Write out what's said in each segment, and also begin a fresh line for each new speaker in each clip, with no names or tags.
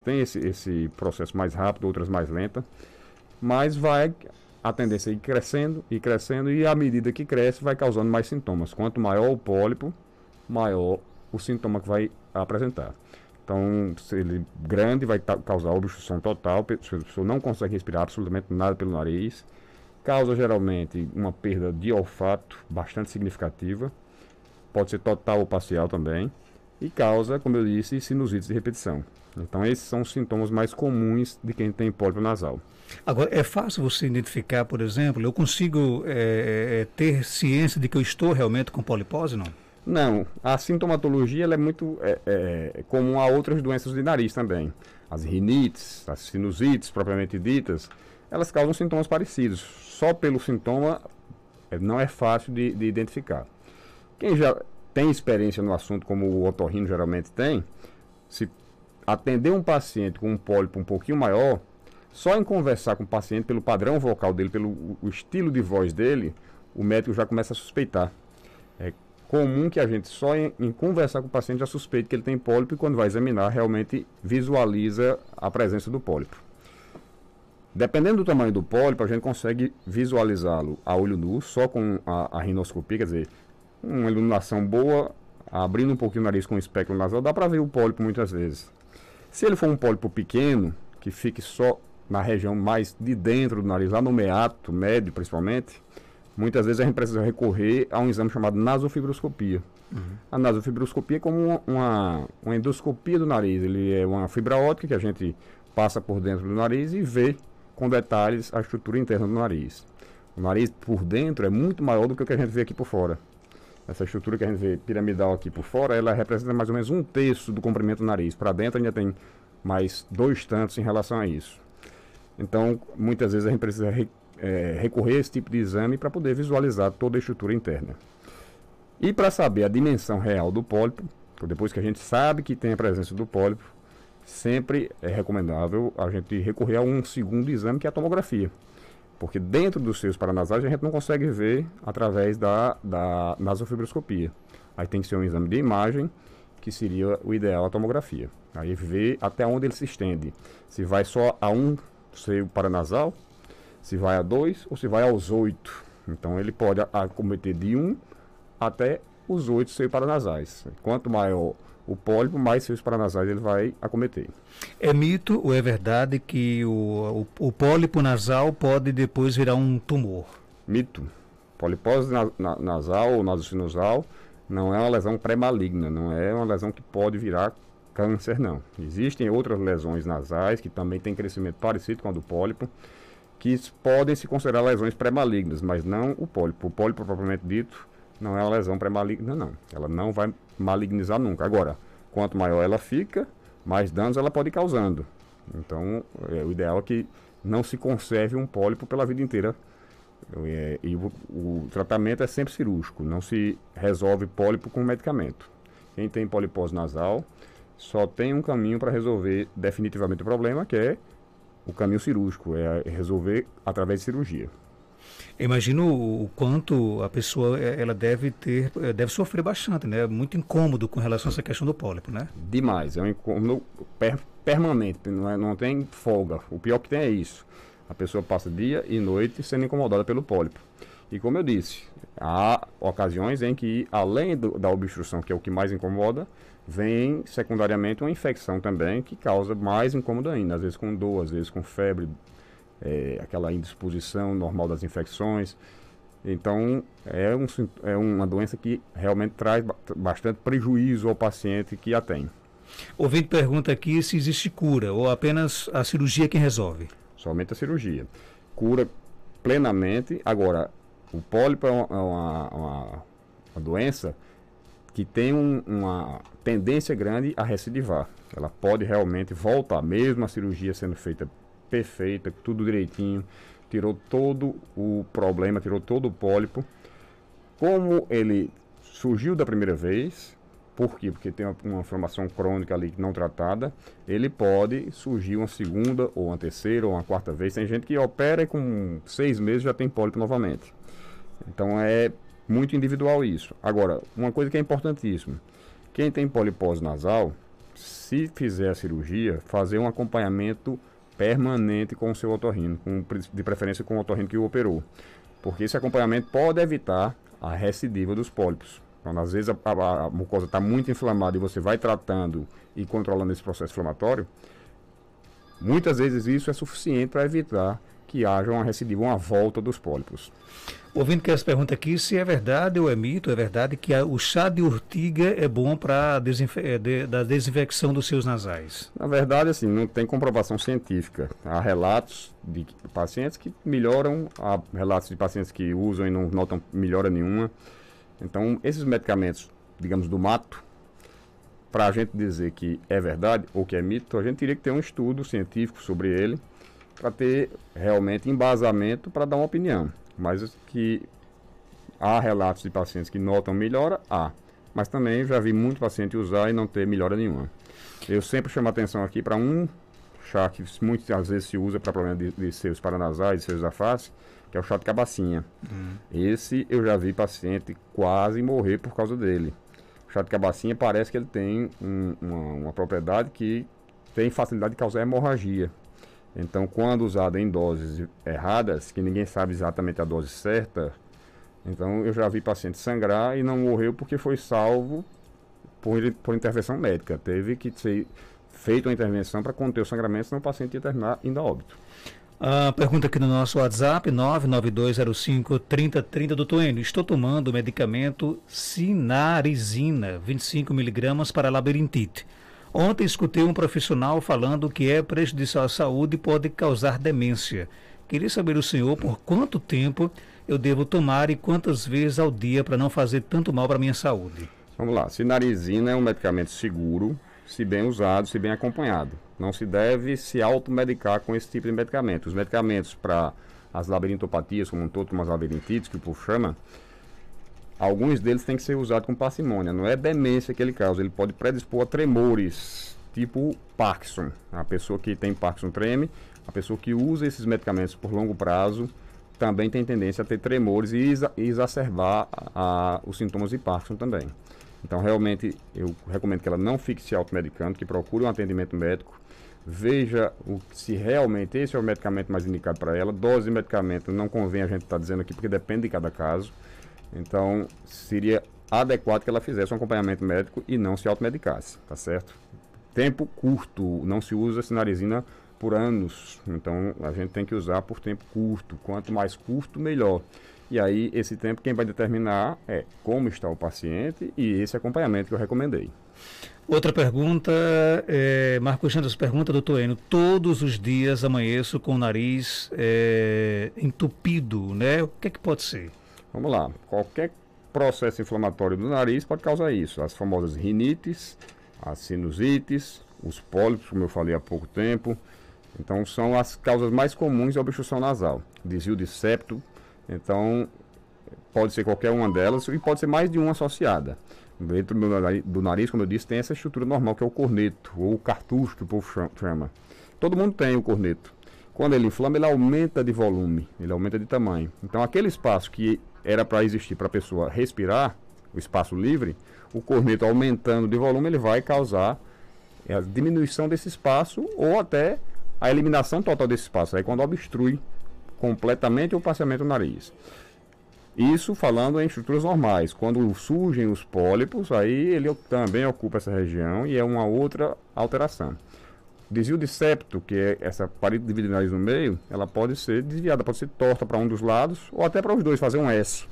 têm esse processo mais rápido, outras mais lenta, mas a tendência é ir crescendo, e à medida que cresce vai causando mais sintomas. Quanto maior o pólipo, maior o sintoma que vai apresentar. Então, se ele grande, vai causar obstrução total, a pessoa não consegue respirar absolutamente nada pelo nariz, causa geralmente uma perda de olfato bastante significativa, pode ser total ou parcial também, e causa, como eu disse, sinusite de repetição. Então, esses são os sintomas mais comuns de quem tem pólipo nasal.
Agora, é fácil você identificar, por exemplo, eu consigo ter ciência de que eu estou realmente com polipose, não?
Não, a sintomatologia ela é muito comum a outras doenças de nariz também. As rinites, as sinusites propriamente ditas, elas causam sintomas parecidos. Só pelo sintoma não é fácil de identificar. Quem já tem experiência no assunto, como o otorrino geralmente tem, se atender um paciente com um pólipo um pouquinho maior, só em conversar com o paciente pelo padrão vocal dele, pelo o estilo de voz dele, o médico já começa a suspeitar. É comum que a gente só em conversar com o paciente já suspeite que ele tem pólipo, e quando vai examinar realmente visualiza a presença do pólipo. Dependendo do tamanho do pólipo, a gente consegue visualizá-lo a olho nu, só com a rinoscopia, quer dizer, uma iluminação boa, abrindo um pouquinho o nariz com o espectro nasal, dá para ver o pólipo muitas vezes. Se ele for um pólipo pequeno, que fique só na região mais de dentro do nariz, lá no meato médio principalmente, muitas vezes a gente precisa recorrer a um exame chamado nasofibroscopia. A nasofibroscopia é como uma endoscopia do nariz. Ele é uma fibra óptica que a gente passa por dentro do nariz e vê com detalhes a estrutura interna do nariz. O nariz por dentro é muito maior do que o que a gente vê aqui por fora. Essa estrutura que a gente vê piramidal aqui por fora, ela representa mais ou menos 1/3 do comprimento do nariz. Para dentro ainda tem mais 2 tantos em relação a isso. Então, muitas vezes a gente precisa recorrer a esse tipo de exame para poder visualizar toda a estrutura interna. E para saber a dimensão real do pólipo, depois que a gente sabe que tem a presença do pólipo, sempre é recomendável a gente recorrer a um segundo exame, que é a tomografia. Porque dentro dos seios paranasais a gente não consegue ver através da nasofibroscopia. Aí tem que ser um exame de imagem, que seria o ideal, a tomografia. Aí ver até onde ele se estende. Se vai só a um seio paranasal, se vai a 2 ou se vai aos 8. Então ele pode acometer de 1 até os 8 seios paranasais. Quanto maior o pólipo, mais seios paranasais ele vai acometer.
É mito ou é verdade que o pólipo nasal pode depois virar um tumor?
Mito. Polipose nasal ou nasosinusal não é uma lesão pré-maligna, não é uma lesão que pode virar câncer, não. Existem outras lesões nasais que também têm crescimento parecido com a do pólipo, que podem se considerar lesões pré-malignas, mas não o pólipo. O pólipo, propriamente dito, não é uma lesão pré-maligna, não. Ela não vai malignizar nunca. Agora, quanto maior ela fica, mais danos ela pode ir causando. Então, o ideal é que não se conserve um pólipo pela vida inteira. E o tratamento é sempre cirúrgico, não se resolve pólipo com medicamento. Quem tem polipose nasal só tem um caminho para resolver definitivamente o problema, que é o caminho cirúrgico, é resolver através de cirurgia.
Imagino o quanto a pessoa ela deve sofrer bastante, né? Muito incômodo com relação a essa questão do pólipo, né?
Demais, é um incômodo permanente, não tem folga. O pior que tem é isso. A pessoa passa dia e noite sendo incomodada pelo pólipo. E como eu disse, há ocasiões em que, além da obstrução, que é o que mais incomoda, vem secundariamente uma infecção também, que causa mais incômodo ainda, às vezes com dor, às vezes com febre, aquela indisposição normal das infecções. Então, é uma doença que realmente traz bastante prejuízo ao paciente que a tem.
O ouvinte pergunta aqui se existe cura ou apenas a cirurgia quem resolve.
Somente a cirurgia. Cura plenamente. Agora, o pólipo é uma doença que tem uma tendência grande a recidivar. Ela pode realmente voltar, mesmo a cirurgia sendo feita perfeita, tudo direitinho, tirou todo o problema, tirou todo o pólipo. Como ele surgiu da primeira vez, por quê? Porque tem uma inflamação crônica ali não tratada, ele pode surgir uma segunda, ou uma terceira, ou uma quarta vez. Tem gente que opera e com 6 meses já tem pólipo novamente. Então é muito individual isso. Agora, uma coisa que é importantíssima, quem tem polipose nasal, se fizer a cirurgia, fazer um acompanhamento permanente com o seu otorrino, de preferência com o otorrino que o operou. Porque esse acompanhamento pode evitar a recidiva dos pólipos. Então, às vezes a mucosa está muito inflamada e você vai tratando e controlando esse processo inflamatório, muitas vezes isso é suficiente para evitar que haja uma recidiva, uma volta dos pólipos.
Ouvindo que essa pergunta aqui, se é verdade ou é mito, é verdade que o chá de urtiga é bom para da desinfecção dos seus nasais?
Na verdade, assim, não tem comprovação científica. Há relatos de pacientes que melhoram, há relatos de pacientes que usam e não notam melhora nenhuma. Então, esses medicamentos, digamos, do mato, para a gente dizer que é verdade ou que é mito, a gente teria que ter um estudo científico sobre ele para ter realmente embasamento para dar uma opinião. Mas que há relatos de pacientes que notam melhora, há. Mas também já vi muito paciente usar e não ter melhora nenhuma. Eu sempre chamo a atenção aqui para um chá que muitas vezes se usa para problema de seios paranasais, de seios da face, que é o chá de cabacinha. Esse eu já vi paciente quase morrer por causa dele. O chá de cabacinha parece que ele tem uma propriedade que tem facilidade de causar hemorragia. Então, quando usado em doses erradas, que ninguém sabe exatamente a dose certa, então eu já vi paciente sangrar e não morreu porque foi salvo por intervenção médica. Teve que ser feita uma intervenção para conter o sangramento, senão o paciente ia terminar indo a óbito.
A pergunta aqui no nosso WhatsApp, 992053030, doutor Enio, estou tomando o medicamento Sinarizina, 25 mg para labirintite. Ontem escutei um profissional falando que é prejudicial à saúde e pode causar demência. Queria saber do senhor por quanto tempo eu devo tomar e quantas vezes ao dia para não fazer tanto mal para a minha saúde.
Vamos lá, Sinarizina é um medicamento seguro, se bem usado, se bem acompanhado. Não se deve se automedicar com esse tipo de medicamento. Os medicamentos para as labirintopatias, como um todo, como as labirintites, que o povo chama, alguns deles têm que ser usados com parcimônia. Não é demência que ele causa, ele pode predispor a tremores, tipo Parkinson. A pessoa que tem Parkinson treme, a pessoa que usa esses medicamentos por longo prazo também tem tendência a ter tremores e exacerbar os sintomas de Parkinson também. Então, realmente, eu recomendo que ela não fique se automedicando, que procure um atendimento médico, veja se realmente esse é o medicamento mais indicado para ela. Dose de medicamento não convém a gente estar dizendo aqui, porque depende de cada caso. Então, seria adequado que ela fizesse um acompanhamento médico e não se automedicasse, tá certo? Tempo curto, não se usa Sinarizina por anos, então a gente tem que usar por tempo curto. Quanto mais curto, melhor. E aí, esse tempo, quem vai determinar é como está o paciente e esse acompanhamento que eu recomendei.
Outra pergunta, Marcos Santos pergunta, doutor Enio, todos os dias amanheço com o nariz entupido, né? O que é que pode ser?
Vamos lá, qualquer processo inflamatório do nariz pode causar isso. As famosas rinites, as sinusites, os pólipos, como eu falei há pouco tempo. Então, são as causas mais comuns de obstrução nasal. Desvio de septo, então pode ser qualquer uma delas e pode ser mais de uma associada. Dentro do nariz, como eu disse, tem essa estrutura normal que é o corneto, ou o cartucho que o povo chama. Todo mundo tem o corneto. Quando ele inflama, ele aumenta de volume, ele aumenta de tamanho. Então, aquele espaço que era para existir para a pessoa respirar, o espaço livre, o corneto aumentando de volume, ele vai causar a diminuição desse espaço ou até a eliminação total desse espaço. Aí quando obstrui completamente ou parcialmente o nariz. Isso falando em estruturas normais. Quando surgem os pólipos, aí ele também ocupa essa região e é uma outra alteração. Desvio de septo, que é essa parede dividida do nariz no meio, ela pode ser desviada, pode ser torta para um dos lados ou até para os dois, fazer um S.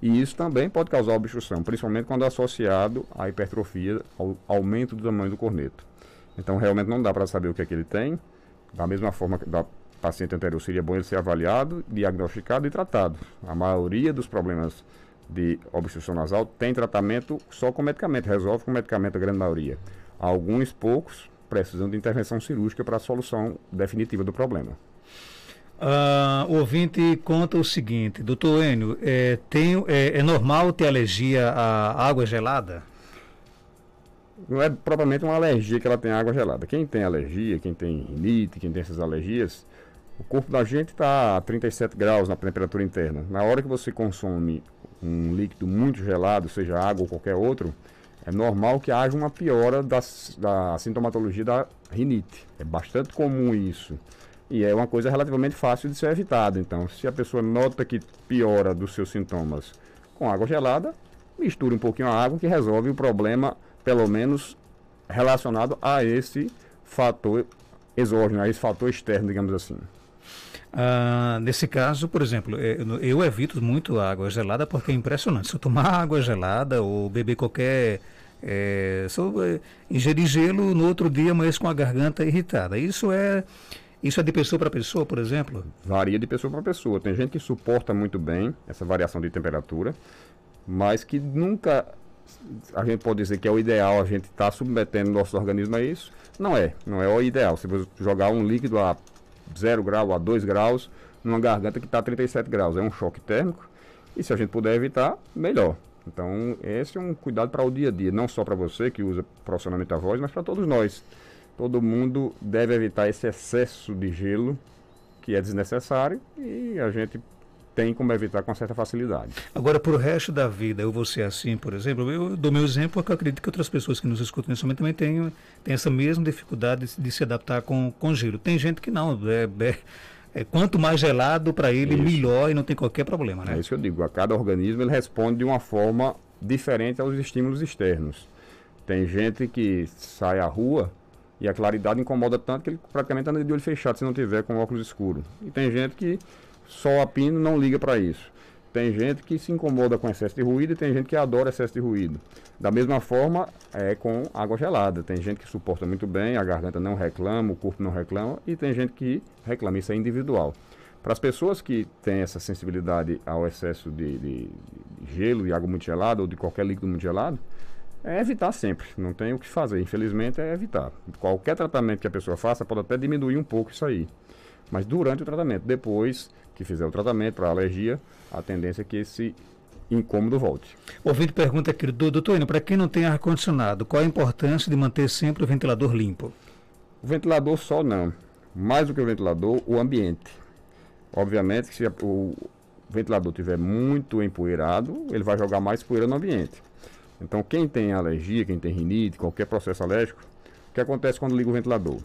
E isso também pode causar obstrução, principalmente quando é associado à hipertrofia, ao aumento do tamanho do corneto. Então realmente não dá para saber o que é que ele tem. Da mesma forma que da paciente anterior, seria bom ele ser avaliado, diagnosticado e tratado. A maioria dos problemas de obstrução nasal tem tratamento só com medicamento, resolve com medicamento a grande maioria. Alguns poucos precisam de intervenção cirúrgica para a solução definitiva do problema.
O ouvinte conta o seguinte, doutor Enio, é normal ter alergia à água gelada?
Não é propriamente uma alergia que ela tem à água gelada. Quem tem alergia, quem tem rinite, quem tem essas alergias, o corpo da gente está a 37 graus na temperatura interna. Na hora que você consome um líquido muito gelado, seja água ou qualquer outro, é normal que haja uma piora da sintomatologia da rinite. É bastante comum isso. E é uma coisa relativamente fácil de ser evitada. Então, se a pessoa nota que piora dos seus sintomas com água gelada, misture um pouquinho a água que resolve o problema, pelo menos relacionado a esse fator exógeno, a esse fator externo, digamos assim.
Nesse caso, por exemplo, eu evito muito a água gelada porque é impressionante. Se eu tomar água gelada ou beber qualquer... se eu ingerir gelo, no outro dia amanheço com a garganta irritada. Isso é de pessoa para pessoa, por exemplo?
Varia de pessoa para pessoa. Tem gente que suporta muito bem essa variação de temperatura, mas que nunca a gente pode dizer que é o ideal, a gente está submetendo nosso organismo a isso. Não é o ideal. Se você jogar um líquido a 0 grau, a 2 graus, numa garganta que está a 37 graus, é um choque térmico, e se a gente puder evitar, melhor. Então, esse é um cuidado para o dia a dia, não só para você que usa profissionalmente a voz, mas para todos nós. Todo mundo deve evitar esse excesso de gelo, que é desnecessário, e a gente tem como evitar com certa facilidade.
Agora, para o resto da vida, eu vou ser assim, por exemplo, eu dou meu exemplo porque eu acredito que outras pessoas que nos escutam nesse momento também têm essa mesma dificuldade de se adaptar com gelo. Tem gente que não, quanto mais gelado para ele, melhor e não tem qualquer problema, né?
É isso que eu digo, a cada organismo ele responde de uma forma diferente aos estímulos externos. Tem gente que sai à rua e a claridade incomoda tanto que ele praticamente anda de olho fechado se não tiver com óculos escuros. E tem gente que só a pino não liga para isso. Tem gente que se incomoda com excesso de ruído e tem gente que adora excesso de ruído. Da mesma forma é com água gelada. Tem gente que suporta muito bem, a garganta não reclama, o corpo não reclama, e tem gente que reclama. Isso é individual. Para as pessoas que têm essa sensibilidade ao excesso de gelo e água muito gelada ou de qualquer líquido muito gelado, é evitar sempre. Não tem o que fazer. Infelizmente é evitar. Qualquer tratamento que a pessoa faça pode até diminuir um pouco isso aí. Mas durante o tratamento, depois que fizer o tratamento para alergia, a tendência é que esse incômodo volte.
O ouvinte pergunta aqui, doutor Enio, para quem não tem ar-condicionado, qual a importância de manter sempre o ventilador limpo?
O ventilador só não. Mais do que o ventilador, o ambiente. Obviamente que se o ventilador estiver muito empoeirado, ele vai jogar mais poeira no ambiente. Então quem tem alergia, quem tem rinite, qualquer processo alérgico, o que acontece quando liga o ventilador?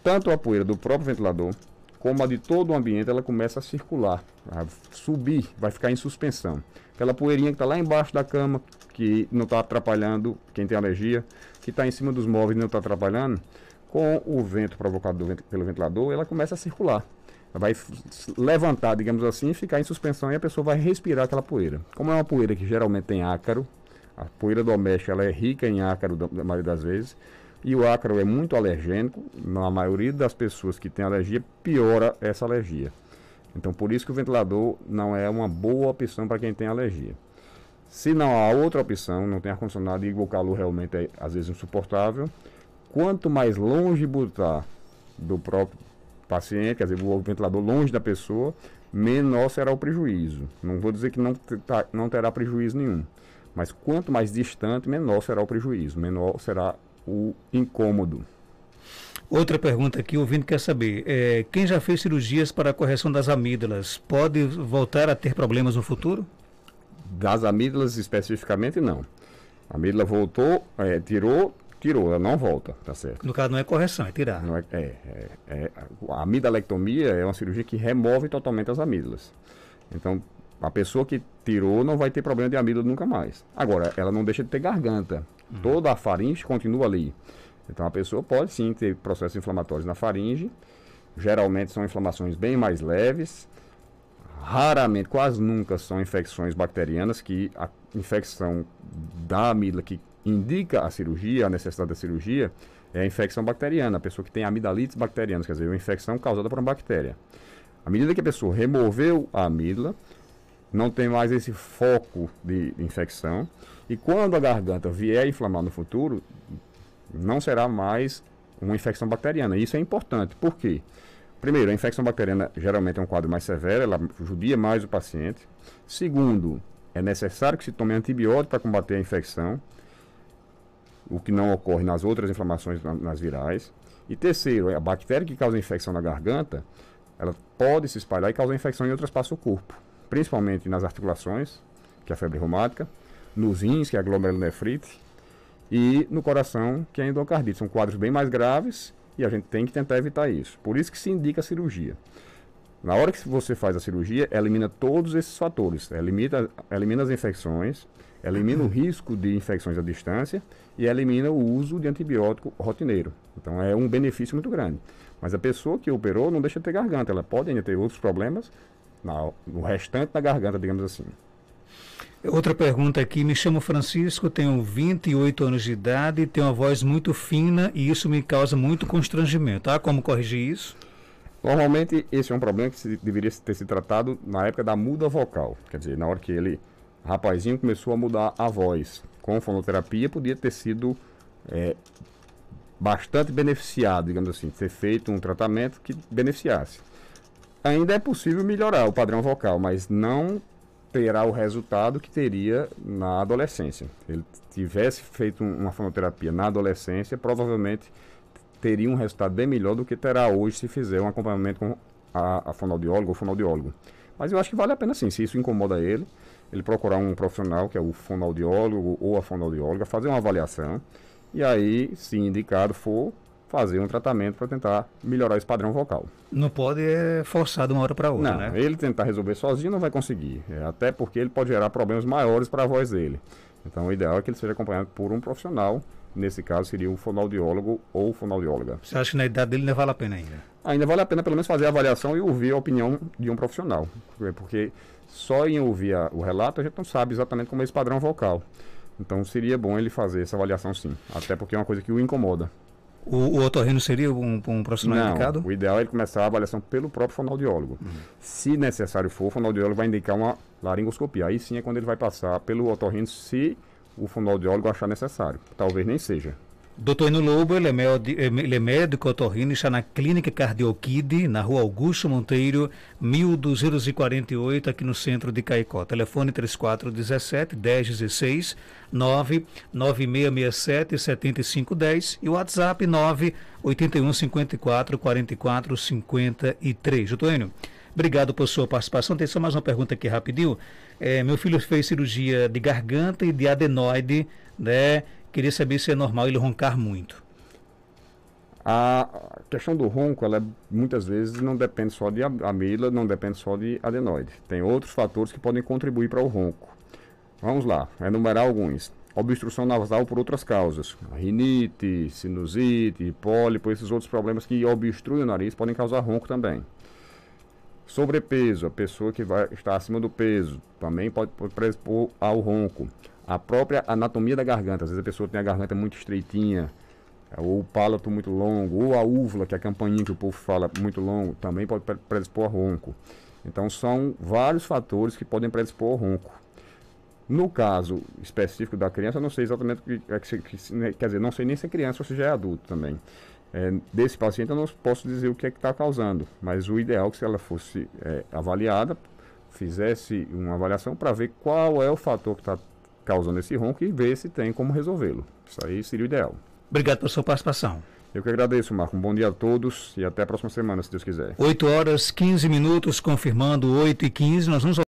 Tanto a poeira do próprio ventilador, como a de todo o ambiente, ela começa a circular, a subir, vai ficar em suspensão. Aquela poeirinha que está lá embaixo da cama, que não está atrapalhando quem tem alergia, que está em cima dos móveis e não está atrapalhando, com o vento provocado pelo ventilador, ela começa a circular. Ela vai levantar, digamos assim, e ficar em suspensão e a pessoa vai respirar aquela poeira. Como é uma poeira que geralmente tem ácaro, a poeira doméstica ela é rica em ácaro da maioria das vezes, e o ácaro é muito alergênico, na maioria das pessoas que têm alergia, piora essa alergia. Então, por isso que o ventilador não é uma boa opção para quem tem alergia. Se não há outra opção, não tem ar-condicionado e o calor realmente é, às vezes, insuportável, quanto mais longe botar do próprio paciente, quer dizer, o ventilador longe da pessoa, menor será o prejuízo. Não vou dizer que não terá prejuízo nenhum, mas quanto mais distante, menor será o prejuízo, menor será o incômodo.
Outra pergunta aqui, o ouvinte quer saber, quem já fez cirurgias para a correção das amígdalas, pode voltar a ter problemas no futuro?
Das amígdalas especificamente, não. A amígdala voltou, tirou, ela não volta, tá certo?
No caso não é correção, é tirar.
Não a amidalectomia é uma cirurgia que remove totalmente as amígdalas. Então, a pessoa que tirou não vai ter problema de amígdala nunca mais. Agora, ela não deixa de ter garganta. Toda a faringe continua ali. Então a pessoa pode sim ter processos inflamatórios na faringe. Geralmente são inflamações bem mais leves. Raramente, quase nunca são infecções bacterianas, que a infecção da amígdala que indica a cirurgia, a necessidade da cirurgia, é a infecção bacteriana. A pessoa que tem amidalites bacterianas, quer dizer, uma infecção causada por uma bactéria. À medida que a pessoa removeu a amígdala, não tem mais esse foco de infecção. E quando a garganta vier a inflamar no futuro, não será mais uma infecção bacteriana. Isso é importante. Por quê? Primeiro, a infecção bacteriana geralmente é um quadro mais severo, ela judia mais o paciente. Segundo, é necessário que se tome antibiótico para combater a infecção, o que não ocorre nas outras inflamações nas virais. E terceiro, a bactéria que causa infecção na garganta, ela pode se espalhar e causar infecção em outras partes do corpo, principalmente nas articulações, que é a febre reumática, nos rins, que é a glomerulonefrite, e no coração, que é a endocardite. São quadros bem mais graves e a gente tem que tentar evitar isso. Por isso que se indica a cirurgia. Na hora que você faz a cirurgia, elimina todos esses fatores. Elimina as infecções, elimina o risco de infecções à distância e elimina o uso de antibiótico rotineiro. Então é um benefício muito grande. Mas a pessoa que operou não deixa de ter garganta. Ela pode ainda ter outros problemas no restante da garganta, digamos assim.
Outra pergunta aqui, me chamo Francisco, tenho 28 anos de idade, tenho uma voz muito fina e isso me causa muito constrangimento. Há como corrigir isso?
Normalmente esse é um problema que deveria ter sido tratado na época da muda vocal. Quer dizer, na hora que rapazinho, começou a mudar a voz. Com fonoterapia podia ter sido bastante beneficiado, digamos assim, ter feito um tratamento que beneficiasse. Ainda é possível melhorar o padrão vocal, mas não terá o resultado que teria na adolescência. Se ele tivesse feito uma fonoterapia na adolescência, provavelmente teria um resultado bem melhor do que terá hoje se fizer um acompanhamento com a fonoaudióloga ou fonoaudiólogo. Mas eu acho que vale a pena sim, se isso incomoda ele procurar um profissional, que é o fonoaudiólogo ou a fonoaudióloga, fazer uma avaliação e aí, se indicado for, fazer um tratamento para tentar melhorar esse padrão vocal.
Não pode forçar de uma hora para outra,
não,
né?
Ele tentar resolver sozinho não vai conseguir, até porque ele pode gerar problemas maiores para a voz dele. Então o ideal é que ele seja acompanhado por um profissional, nesse caso seria o fonoaudiólogo ou fonoaudióloga.
Você acha que na idade dele ainda vale a pena ainda?
Ainda vale a pena pelo menos fazer a avaliação e ouvir a opinião de um profissional, porque só em ouvir o relato a gente não sabe exatamente como é esse padrão vocal. Então seria bom ele fazer essa avaliação sim, até porque é uma coisa que o incomoda.
O otorrino seria um profissional indicado?
O ideal é ele começar a avaliação pelo próprio fonoaudiólogo. Se necessário for, o fonoaudiólogo vai indicar uma laringoscopia. Aí sim é quando ele vai passar pelo otorrino, se o fonoaudiólogo achar necessário. Talvez nem seja.
Dr. Eno Lobo, ele é médico otorrino, está na Clínica Cardiokid, na Rua Augusto Monteiro, 1248, aqui no centro de Caicó. Telefone 3417-1016, 99667-7510 e o WhatsApp 98154-4453. Dr. Eno, obrigado por sua participação. Tem só mais uma pergunta aqui rapidinho. Meu filho fez cirurgia de garganta e de adenoide, né? Queria saber se é normal ele roncar muito.
A questão do ronco, ela muitas vezes não depende só de amígdala, não depende só de adenoide. Tem outros fatores que podem contribuir para o ronco. Vamos lá, enumerar alguns. Obstrução nasal por outras causas. Rinite, sinusite, pólipo, esses outros problemas que obstruem o nariz podem causar ronco também. Sobrepeso, a pessoa que está acima do peso também pode predispor ao ronco. A própria anatomia da garganta, às vezes a pessoa tem a garganta muito estreitinha, ou o palato muito longo, ou a úvula, que é a campainha que o povo fala, muito longo, também pode predispor a ronco. Então são vários fatores que podem predispor ao ronco. No caso específico da criança, eu não sei exatamente o que quer dizer, não sei nem se é criança ou se já é adulto também. Desse paciente eu não posso dizer o que é que está causando, mas o ideal é que se ela fosse avaliada, fizesse uma avaliação para ver qual é o fator que está causando esse ronco e ver se tem como resolvê-lo. Isso aí seria o ideal.
Obrigado pela sua participação.
Eu que agradeço, Marco. Um bom dia a todos e até a próxima semana, se Deus quiser.
8h15, confirmando 8h15. Nós vamos